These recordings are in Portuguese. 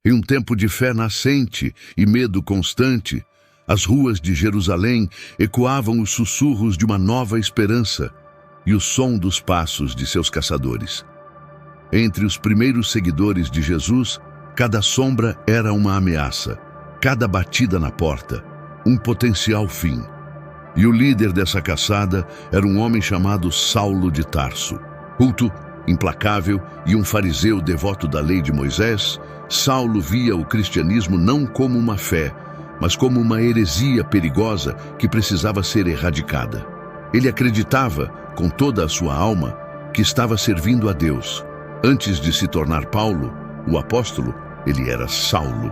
Em um tempo de fé nascente e medo constante, as ruas de Jerusalém ecoavam os sussurros de uma nova esperança e o som dos passos de seus caçadores. Entre os primeiros seguidores de Jesus, cada sombra era uma ameaça, cada batida na porta, um potencial fim. E o líder dessa caçada era um homem chamado Saulo de Tarso. Culto, implacável e um fariseu devoto da lei de Moisés, Saulo via o cristianismo não como uma fé, mas como uma heresia perigosa que precisava ser erradicada. Ele acreditava, com toda a sua alma, que estava servindo a Deus. Antes de se tornar Paulo, o apóstolo, ele era Saulo,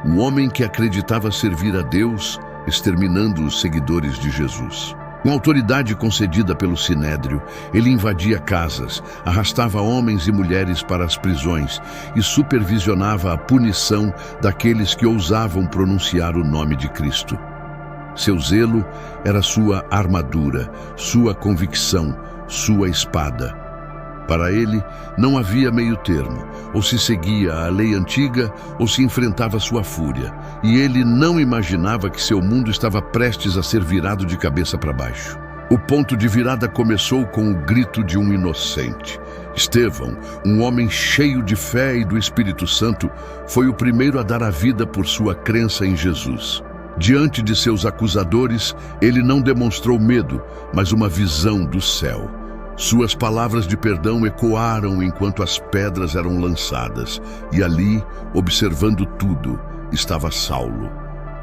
um homem que acreditava servir a Deus, exterminando os seguidores de Jesus. Com autoridade concedida pelo Sinédrio, ele invadia casas, arrastava homens e mulheres para as prisões e supervisionava a punição daqueles que ousavam pronunciar o nome de Cristo. Seu zelo era sua armadura, sua convicção, sua espada. Para ele, não havia meio termo, ou se seguia a lei antiga ou se enfrentava sua fúria, e ele não imaginava que seu mundo estava prestes a ser virado de cabeça para baixo. O ponto de virada começou com o grito de um inocente. Estevão, um homem cheio de fé e do Espírito Santo, foi o primeiro a dar a vida por sua crença em Jesus. Diante de seus acusadores, ele não demonstrou medo, mas uma visão do céu. Suas palavras de perdão ecoaram enquanto as pedras eram lançadas, e ali, observando tudo, estava Saulo.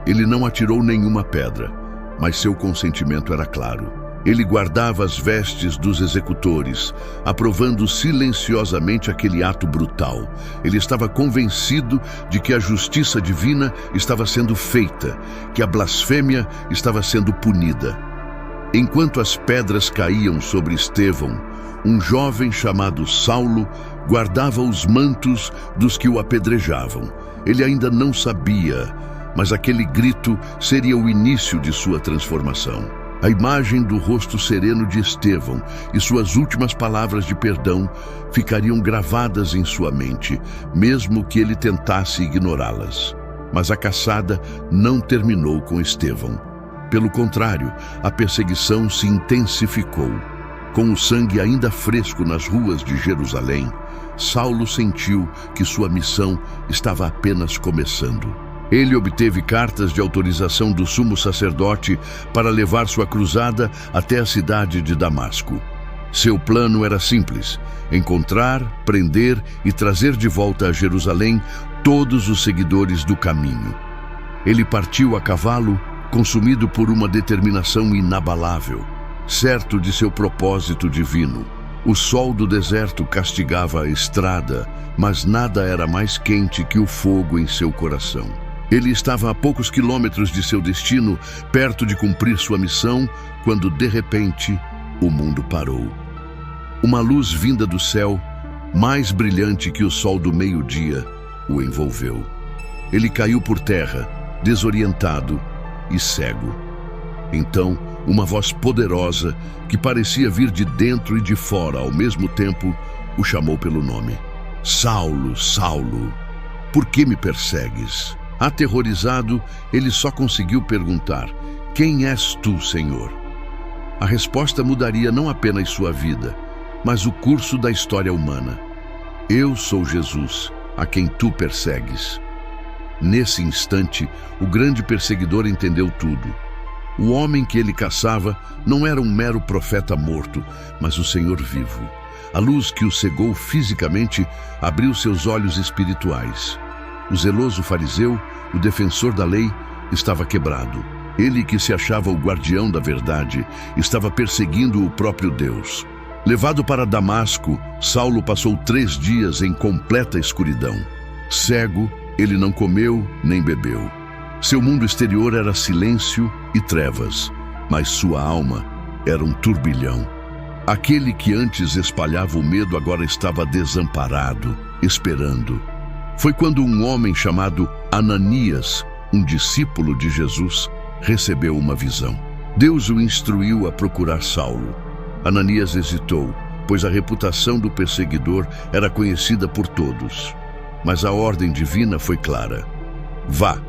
Ele não atirou nenhuma pedra, mas seu consentimento era claro. Ele guardava as vestes dos executores, aprovando silenciosamente aquele ato brutal. Ele estava convencido de que a justiça divina estava sendo feita, que a blasfêmia estava sendo punida. Enquanto as pedras caíam sobre Estevão, um jovem chamado Saulo guardava os mantos dos que o apedrejavam. Ele ainda não sabia, mas aquele grito seria o início de sua transformação. A imagem do rosto sereno de Estevão e suas últimas palavras de perdão ficariam gravadas em sua mente, mesmo que ele tentasse ignorá-las. Mas a caçada não terminou com Estevão. Pelo contrário, a perseguição se intensificou. Com o sangue ainda fresco nas ruas de Jerusalém, Saulo sentiu que sua missão estava apenas começando. Ele obteve cartas de autorização do sumo sacerdote para levar sua cruzada até a cidade de Damasco. Seu plano era simples: encontrar, prender e trazer de volta a Jerusalém todos os seguidores do caminho. Ele partiu a cavalo, consumido por uma determinação inabalável, certo de seu propósito divino. O sol do deserto castigava a estrada, mas nada era mais quente que o fogo em seu coração. Ele estava a poucos quilômetros de seu destino, perto de cumprir sua missão, quando, de repente, o mundo parou. Uma luz vinda do céu, mais brilhante que o sol do meio-dia, o envolveu. Ele caiu por terra, desorientado e cego. Então, uma voz poderosa, que parecia vir de dentro e de fora ao mesmo tempo, o chamou pelo nome. Saulo, Saulo, por que me persegues? Aterrorizado, ele só conseguiu perguntar: quem és tu, Senhor? A resposta mudaria não apenas sua vida, mas o curso da história humana. Eu sou Jesus, a quem tu persegues. Nesse instante, o grande perseguidor entendeu tudo. O homem que ele caçava não era um mero profeta morto, mas o Senhor vivo. A luz que o cegou fisicamente abriu seus olhos espirituais. O zeloso fariseu, o defensor da lei, estava quebrado. Ele, que se achava o guardião da verdade, estava perseguindo o próprio Deus. Levado para Damasco, Saulo passou 3 dias em completa escuridão. Cego, ele não comeu nem bebeu. Seu mundo exterior era silêncio e trevas, mas sua alma era um turbilhão. Aquele que antes espalhava o medo agora estava desamparado, esperando. Foi quando um homem chamado Ananias, um discípulo de Jesus, recebeu uma visão. Deus o instruiu a procurar Saulo. Ananias hesitou, pois a reputação do perseguidor era conhecida por todos. mas a ordem divina foi clara: vá.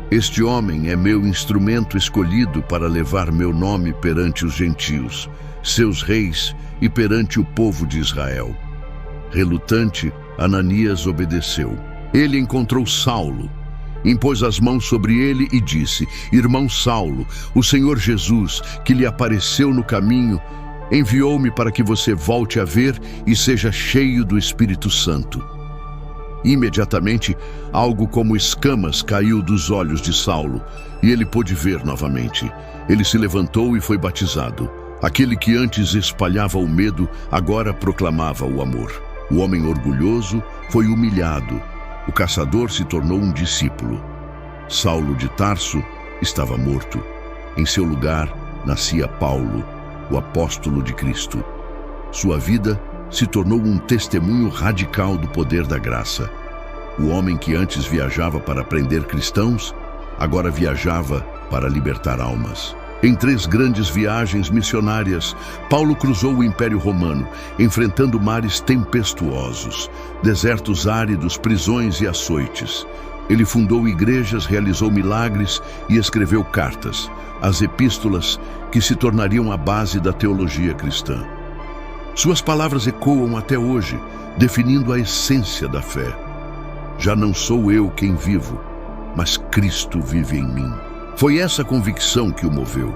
Este homem é meu instrumento escolhido para levar meu nome perante os gentios, seus reis e perante o povo de Israel. Relutante, Ananias obedeceu. Ele encontrou Saulo, impôs as mãos sobre ele e disse: irmão Saulo, o Senhor Jesus, que lhe apareceu no caminho, enviou-me para que você volte a ver e seja cheio do Espírito Santo. Imediatamente, algo como escamas caiu dos olhos de Saulo, e ele pôde ver novamente. Ele se levantou e foi batizado. Aquele que antes espalhava o medo, agora proclamava o amor. O homem orgulhoso foi humilhado. O caçador se tornou um discípulo. Saulo de Tarso estava morto. Em seu lugar, nascia Paulo, o apóstolo de Cristo. Sua vida se tornou um testemunho radical do poder da graça. O homem que antes viajava para prender cristãos, agora viajava para libertar almas. Em 3 grandes viagens missionárias, Paulo cruzou o Império Romano, enfrentando mares tempestuosos, desertos áridos, prisões e açoites. Ele fundou igrejas, realizou milagres e escreveu cartas, as epístolas que se tornariam a base da teologia cristã. Suas palavras ecoam até hoje, definindo a essência da fé. Já não sou eu quem vivo, mas Cristo vive em mim. Foi essa convicção que o moveu.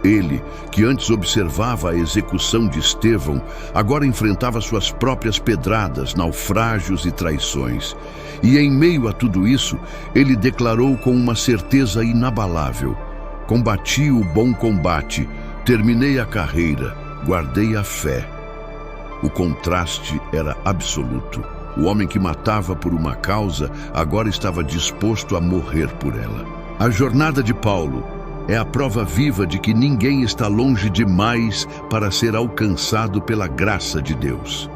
Ele, que antes observava a execução de Estevão, agora enfrentava suas próprias pedradas, naufrágios e traições. E em meio a tudo isso, ele declarou com uma certeza inabalável: combati o bom combate, terminei a carreira, guardei a fé. O contraste era absoluto. O homem que matava por uma causa agora estava disposto a morrer por ela. A jornada de Paulo é a prova viva de que ninguém está longe demais para ser alcançado pela graça de Deus.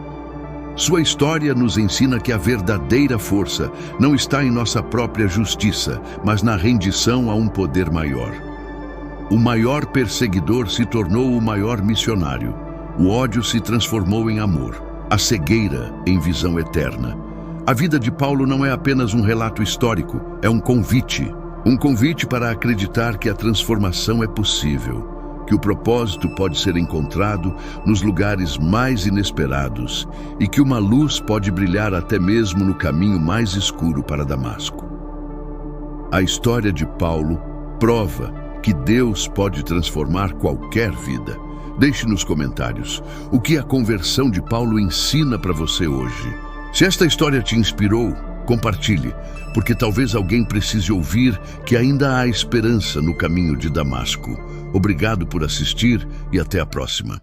Sua história nos ensina que a verdadeira força não está em nossa própria justiça, mas na rendição a um poder maior. O maior perseguidor se tornou o maior missionário. O ódio se transformou em amor, a cegueira em visão eterna. A vida de Paulo não é apenas um relato histórico, é um convite. Um convite para acreditar que a transformação é possível, que o propósito pode ser encontrado nos lugares mais inesperados e que uma luz pode brilhar até mesmo no caminho mais escuro para Damasco. A história de Paulo prova que Deus pode transformar qualquer vida. Deixe nos comentários o que a conversão de Paulo ensina para você hoje. Se esta história te inspirou, compartilhe, porque talvez alguém precise ouvir que ainda há esperança no caminho de Damasco. Obrigado por assistir e até a próxima.